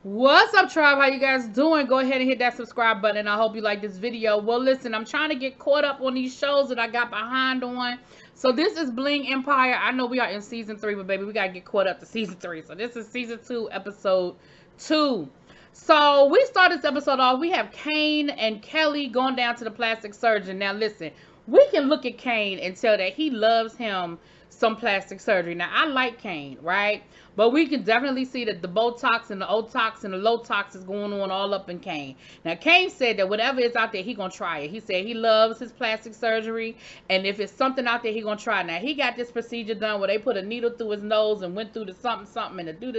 What's up, tribe? How you guys doing? Go ahead and hit that subscribe button, and I hope you like this video. Well, listen, I'm trying to get caught up on these shows that I got behind on. So this is Bling Empire. I know we are in season 3, but baby, we gotta get caught up to season 3. So this is season 2, episode 2. So we start this episode off. We have Kane and Kelly going down to the plastic surgeon. Now listen, we can look at Kane and tell that he loves him some plastic surgery. Now I like Kane, right? But we can definitely see that the Botox and the Otox and the Lotox is going on all up in Kane. Now Kane said that whatever is out there, he gonna try it. He said he loves his plastic surgery, and if it's something out there, he gonna try it. Now he got this procedure done where they put a needle through his nose and went through the something and the do.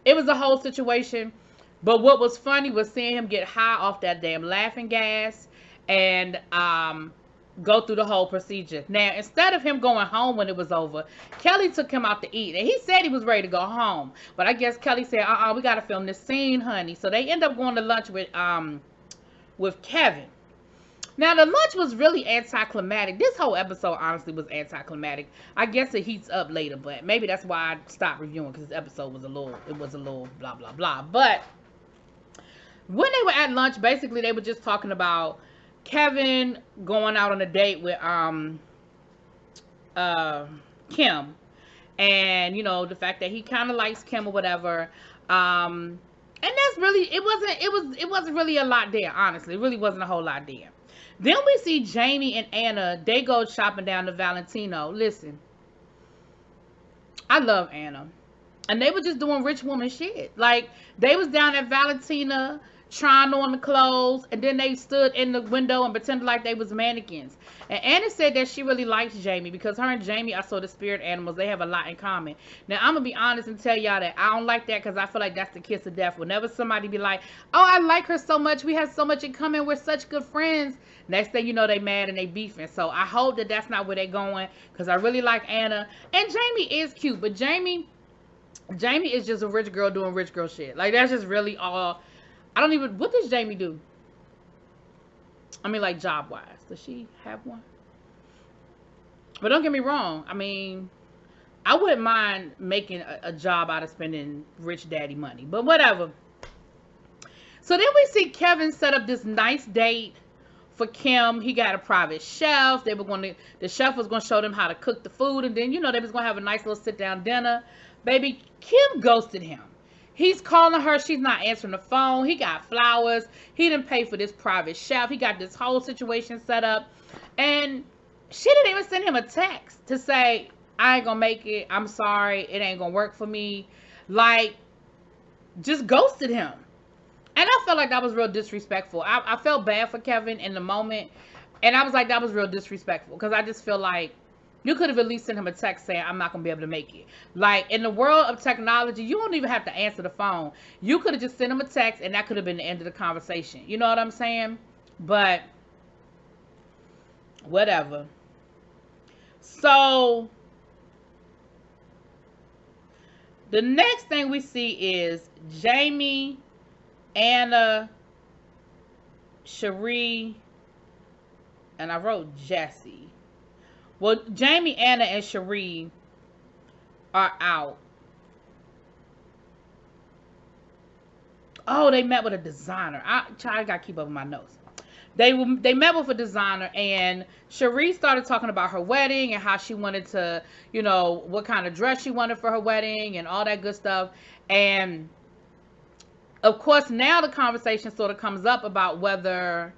It was a whole situation. But what was funny was seeing him get high off that damn laughing gas and go through the whole procedure. Now, instead of him going home when it was over, Kelly took him out to eat. And he said he was ready to go home. But I guess Kelly said, we got to film this scene, honey. So they end up going to lunch with Kevin. Now, the lunch was really anticlimactic. This whole episode, honestly, was anticlimactic. I guess it heats up later, but maybe that's why I stopped reviewing, because this episode was a little blah, blah, blah. But when they were at lunch, basically, they were just talking about Kevin going out on a date with Kim, and you know, the fact that he kind of likes Kim or whatever, and that's really, it wasn't really a lot there. Honestly, it really wasn't a whole lot there. Then we see Jamie and Anna. They go shopping down to Valentino. Listen, I love Anna, and they were just doing rich woman shit. Like, they was down at Valentina trying on the clothes, and then they stood in the window and pretended like they was mannequins. And Anna said that she really likes Jamie because her and Jamie are sort of spirit animals. They have a lot in common. Now, I'm gonna be honest and tell y'all that I don't like that, because I feel like that's the kiss of death. Whenever somebody be like, oh, I like her so much, we have so much in common, we're such good friends, next thing you know, they mad and they beefing. So I hope that that's not where they going, because I really like Anna. And Jamie is cute, but Jamie is just a rich girl doing rich girl shit. Like, that's just really all. I don't even, what does Jamie do? I mean, like, job-wise. Does she have one? But don't get me wrong. I mean, I wouldn't mind making a job out of spending rich daddy money. But whatever. So then we see Kevin set up this nice date for Kim. He got a private chef. The chef was going to show them how to cook the food. And then, you know, they was going to have a nice little sit-down dinner. Baby, Kim ghosted him. He's calling her. She's not answering the phone. He got flowers. He didn't pay for this private chef. He got this whole situation set up. And she didn't even send him a text to say, I ain't going to make it. I'm sorry. It ain't going to work for me. Like, just ghosted him. And I felt like that was real disrespectful. I felt bad for Kevin in the moment. And I was like, that was real disrespectful. Because I just feel like you could have at least sent him a text saying, I'm not going to be able to make it. Like, in the world of technology, you don't even have to answer the phone. You could have just sent him a text, and that could have been the end of the conversation. You know what I'm saying? But, whatever. So, the next thing we see is Jamie, Anna, Cherie, and I wrote Jesse. Well, Jamie, Anna, and Cherie are out. Oh, they met with a designer. I gotta keep up with my notes. They met with a designer, and Cherie started talking about her wedding and how she wanted to, you know, what kind of dress she wanted for her wedding and all that good stuff. And of course, now the conversation sort of comes up about whether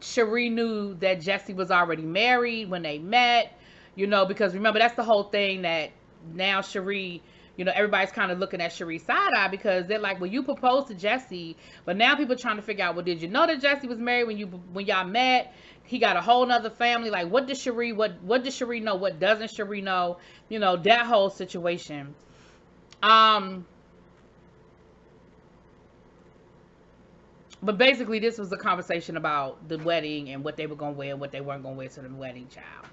Cherie knew that Jesse was already married when they met, you know, because remember, that's the whole thing, that now Cherie, you know, everybody's kind of looking at Cherie side-eye, because they're like, well, you proposed to Jesse, but now people are trying to figure out, well, did you know that Jesse was married when y'all met? He got a whole nother family. Like, what does Cherie know? What doesn't Cherie know? You know, that whole situation. But basically, this was a conversation about the wedding and what they were going to wear and what they weren't going to wear to the wedding, child.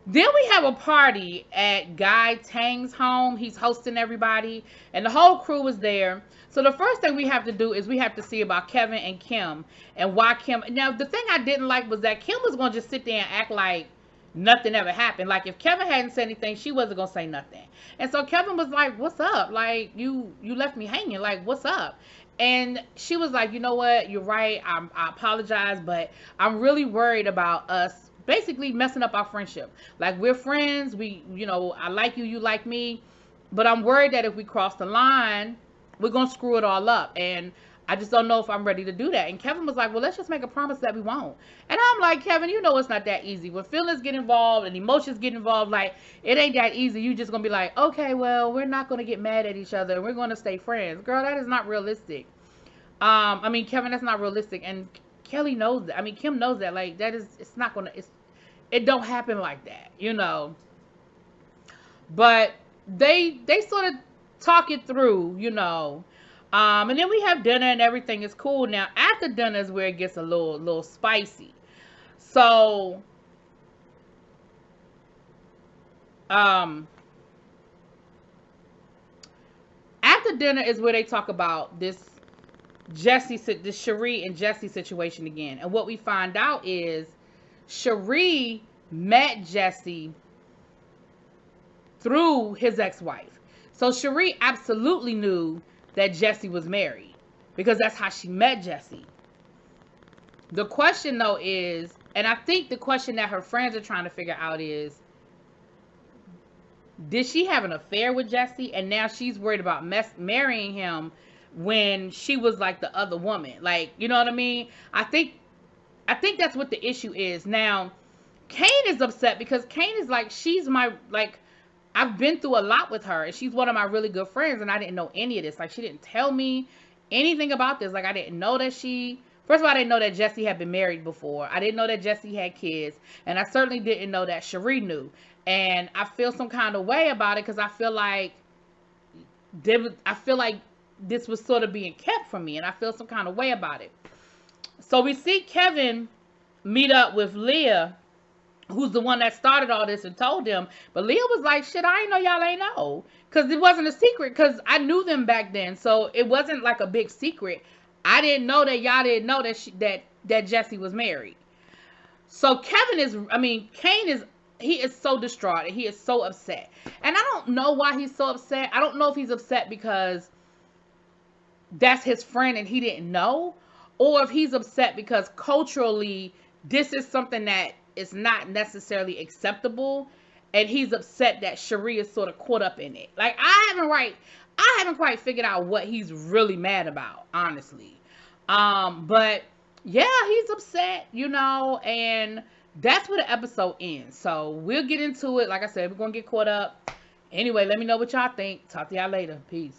Then we have a party at Guy Tang's home. He's hosting everybody, and the whole crew is there. So the first thing we have to do is we have to see about Kevin and Kim and why Kim. Now, the thing I didn't like was that Kim was going to just sit there and act like nothing ever happened. Like if Kevin hadn't said anything, she wasn't gonna say nothing. And so Kevin was like, "What's up? Like you left me hanging. Like what's up?" And she was like, "You know what? You're right. I apologize, but I'm really worried about us basically messing up our friendship. Like we're friends. I like you, you like me, but I'm worried that if we cross the line, we're gonna screw it all up. And I just don't know if I'm ready to do that." And Kevin was like, "Well, let's just make a promise that we won't." And I'm like, "Kevin, you know it's not that easy. When feelings get involved and emotions get involved, like it ain't that easy. You just gonna be like, okay, well, we're not gonna get mad at each other. We're gonna stay friends, girl. That is not realistic. I mean, Kevin, that's not realistic." And Kelly knows that. I mean, Kim knows that. Like that is, it's not gonna. It don't happen like that, you know. But they sort of talk it through, you know. And then we have dinner and everything is cool. Now after dinner is where it gets a little spicy. So after dinner is where they talk about this Cherie and Jesse situation again. And what we find out is Cherie met Jesse through his ex-wife. So Cherie absolutely knew that Jesse was married because that's how she met Jesse. The question though is, and I think the question that her friends are trying to figure out is, did she have an affair with Jesse and now she's worried about marrying him when she was like the other woman? Like, you know what I mean? I think that's what the issue is. Now, Kane is upset because Kane is like, she's my, like, I've been through a lot with her and she's one of my really good friends and I didn't know any of this. Like, she didn't tell me anything about this. Like, I didn't know that first of all, I didn't know that Jesse had been married before. I didn't know that Jesse had kids. And I certainly didn't know that Cherie knew. And I feel some kind of way about it because I feel like this was sort of being kept from me. And I feel some kind of way about it. So we see Kevin meet up with Leah, who's the one that started all this and told them. But Leah was like, shit, I ain't know y'all ain't know. Because it wasn't a secret because I knew them back then. So it wasn't like a big secret. I didn't know that y'all didn't know that Jesse was married. So Kane is so distraught and he is so upset. And I don't know why he's so upset. I don't know if he's upset because that's his friend and he didn't know, or if he's upset because culturally this is something that is not necessarily acceptable and he's upset that Cherie is sort of caught up in it. Like, I haven't quite figured out what he's really mad about, honestly. But yeah, he's upset, you know, and that's where the episode ends. So we'll get into it. Like I said, we're gonna get caught up. Anyway, let me know what y'all think. Talk to y'all later. Peace.